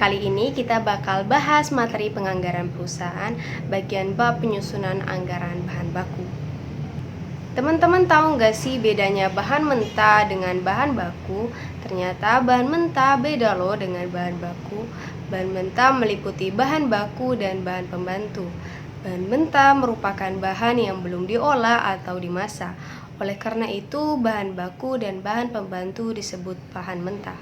Kali ini kita bakal bahas materi penganggaran perusahaan bagian bab penyusunan anggaran bahan baku. Teman-teman tahu nggak sih bedanya bahan mentah dengan bahan baku? Ternyata bahan mentah beda loh dengan bahan baku. Bahan mentah meliputi bahan baku dan bahan pembantu. Bahan mentah merupakan bahan yang belum diolah atau dimasak. Oleh karena itu, bahan baku dan bahan pembantu disebut bahan mentah.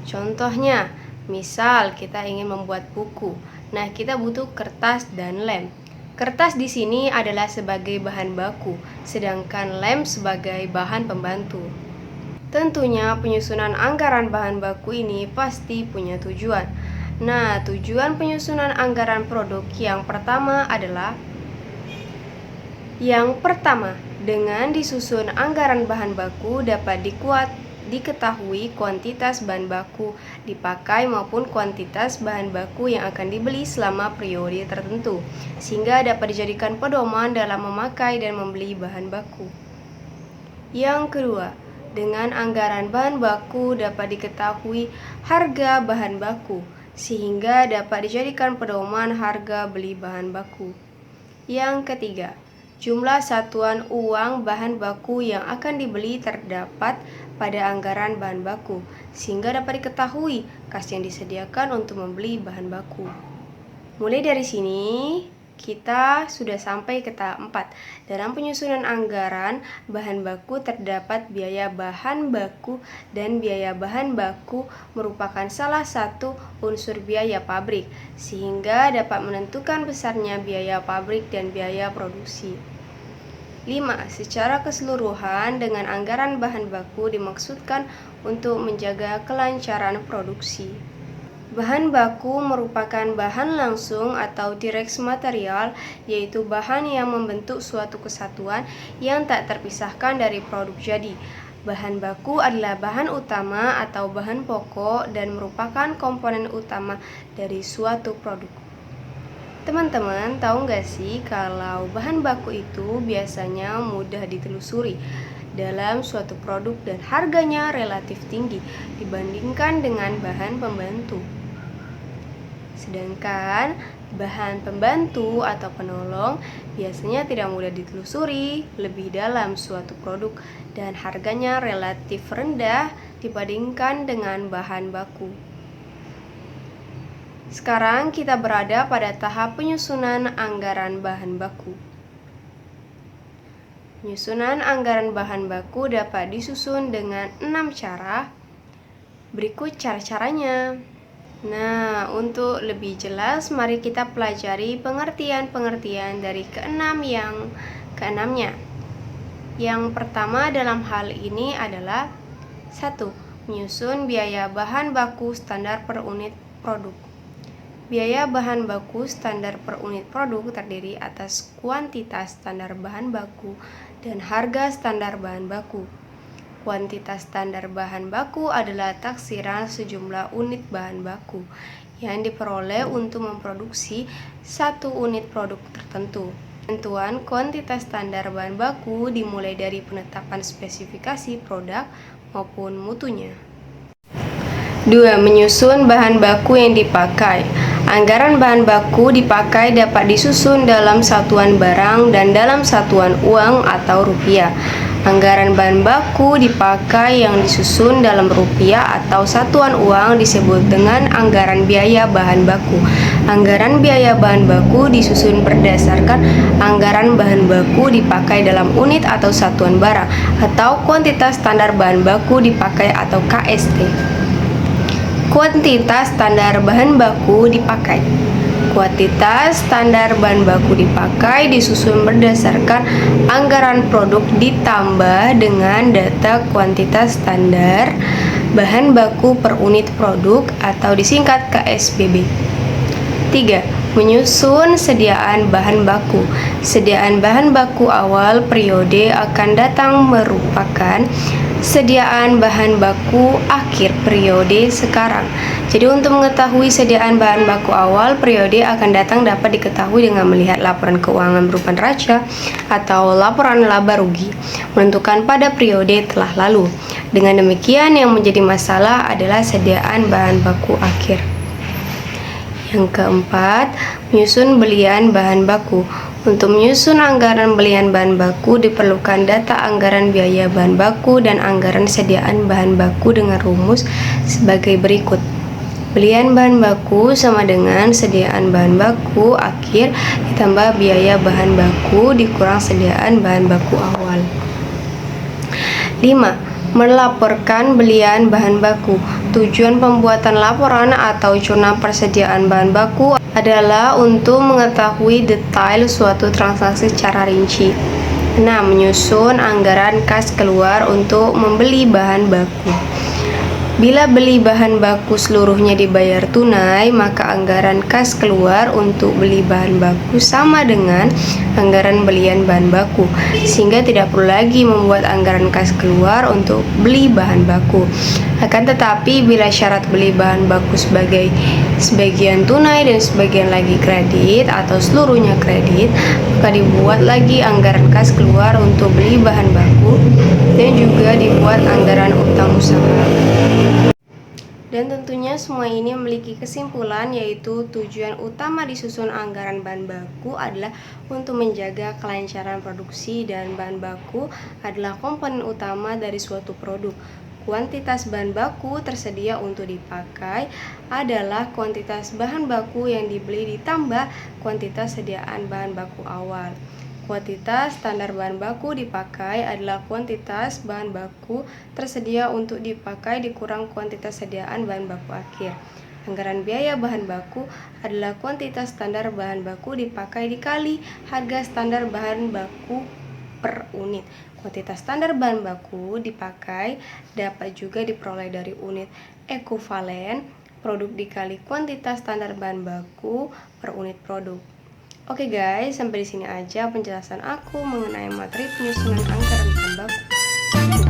Contohnya, misal kita ingin membuat buku. Nah, kita butuh kertas dan lem. Kertas di sini adalah sebagai bahan baku, sedangkan lem sebagai bahan pembantu. Tentunya penyusunan anggaran bahan baku ini pasti punya tujuan. Nah, tujuan penyusunan anggaran produk yang pertama adalah dengan disusun anggaran bahan baku dapat diketahui kuantitas bahan baku dipakai maupun kuantitas bahan baku yang akan dibeli selama periode tertentu, sehingga dapat dijadikan pedoman dalam memakai dan membeli bahan baku. Yang kedua, dengan anggaran bahan baku dapat diketahui harga bahan baku, sehingga dapat dijadikan pedoman harga beli bahan baku. Yang ketiga, jumlah satuan uang bahan baku yang akan dibeli terdapat pada anggaran bahan baku, sehingga dapat diketahui kas yang disediakan untuk membeli bahan baku. Mulai dari sini, kita sudah sampai ke tahap 4. Dalam penyusunan anggaran bahan baku terdapat biaya bahan baku, dan biaya bahan baku merupakan salah satu unsur biaya pabrik, sehingga dapat menentukan besarnya biaya pabrik dan biaya produksi. 5. Secara keseluruhan, dengan anggaran bahan baku dimaksudkan untuk menjaga kelancaran produksi. Bahan baku merupakan bahan langsung atau direct material, yaitu bahan yang membentuk suatu kesatuan yang tak terpisahkan dari produk jadi. Bahan baku adalah bahan utama atau bahan pokok dan merupakan komponen utama dari suatu produk. Teman-teman tahu nggak sih kalau bahan baku itu biasanya mudah ditelusuri dalam suatu produk dan harganya relatif tinggi dibandingkan dengan bahan pembantu. Sedangkan bahan pembantu atau penolong biasanya tidak mudah ditelusuri lebih dalam suatu produk dan harganya relatif rendah dibandingkan dengan bahan baku. Sekarang kita berada pada tahap penyusunan anggaran bahan baku. Penyusunan anggaran bahan baku dapat disusun dengan 6 cara. Berikut cara-caranya. Nah, untuk lebih jelas, mari kita pelajari pengertian-pengertian dari keenamnya. Yang pertama dalam hal ini adalah 1. Menyusun biaya bahan baku standar per unit produk. Biaya bahan baku standar per unit produk terdiri atas kuantitas standar bahan baku dan harga standar bahan baku. Kuantitas standar bahan baku adalah taksiran sejumlah unit bahan baku yang diperoleh untuk memproduksi satu unit produk tertentu. Penentuan kuantitas standar bahan baku dimulai dari penetapan spesifikasi produk maupun mutunya. 2. Menyusun bahan baku yang dipakai. Anggaran bahan baku dipakai dapat disusun dalam satuan barang dan dalam satuan uang atau rupiah. Anggaran bahan baku dipakai yang disusun dalam rupiah atau satuan uang disebut dengan anggaran biaya bahan baku. Anggaran biaya bahan baku disusun berdasarkan anggaran bahan baku dipakai dalam unit atau satuan barang atau kuantitas standar bahan baku dipakai atau KST. Kuantitas standar bahan baku dipakai. Kuantitas standar bahan baku dipakai disusun berdasarkan anggaran produk ditambah dengan data kuantitas standar bahan baku per unit produk atau disingkat KSBB. 3. Menyusun sediaan bahan baku. Sediaan bahan baku awal periode akan datang merupakan sediaan bahan baku akhir periode sekarang. Jadi untuk mengetahui sediaan bahan baku awal periode akan datang dapat diketahui dengan melihat laporan keuangan berupa neraca atau laporan laba rugi menentukan pada periode telah lalu. Dengan demikian yang menjadi masalah adalah sediaan bahan baku akhir. Yang keempat, menyusun belian bahan baku. Untuk menyusun anggaran belian bahan baku diperlukan data anggaran biaya bahan baku dan anggaran sediaan bahan baku dengan rumus sebagai berikut. Belian bahan baku sama dengan sediaan bahan baku akhir ditambah biaya bahan baku dikurang sediaan bahan baku awal. 5. Melaporkan belian bahan baku. Tujuan pembuatan laporan atau jurnal persediaan bahan baku adalah untuk mengetahui detail suatu transaksi secara rinci. 6. Menyusun anggaran kas keluar untuk membeli bahan baku. Bila beli bahan baku seluruhnya dibayar tunai, maka anggaran kas keluar untuk beli bahan baku sama dengan anggaran belian bahan baku, sehingga tidak perlu lagi membuat anggaran kas keluar untuk beli bahan baku. Akan tetapi, bila syarat beli bahan baku sebagai sebagian tunai dan sebagian lagi kredit atau seluruhnya kredit, maka dibuat lagi anggaran kas keluar untuk beli bahan baku dan juga dibuat anggaran utang usaha. Dan tentunya semua ini memiliki kesimpulan, yaitu tujuan utama disusun anggaran bahan baku adalah untuk menjaga kelancaran produksi, dan bahan baku adalah komponen utama dari suatu produk. Kuantitas bahan baku tersedia untuk dipakai adalah kuantitas bahan baku yang dibeli ditambah kuantitas sediaan bahan baku awal. Kuantitas standar bahan baku dipakai adalah kuantitas bahan baku tersedia untuk dipakai dikurang kuantitas sediaan bahan baku akhir. Anggaran biaya bahan baku adalah kuantitas standar bahan baku dipakai dikali harga standar bahan baku per unit. Kuantitas standar bahan baku dipakai dapat juga diperoleh dari unit ekuvalen produk dikali kuantitas standar bahan baku per unit produk. Oke guys, sampai di sini aja penjelasan aku mengenai materi penyusunan anggaran bahan baku.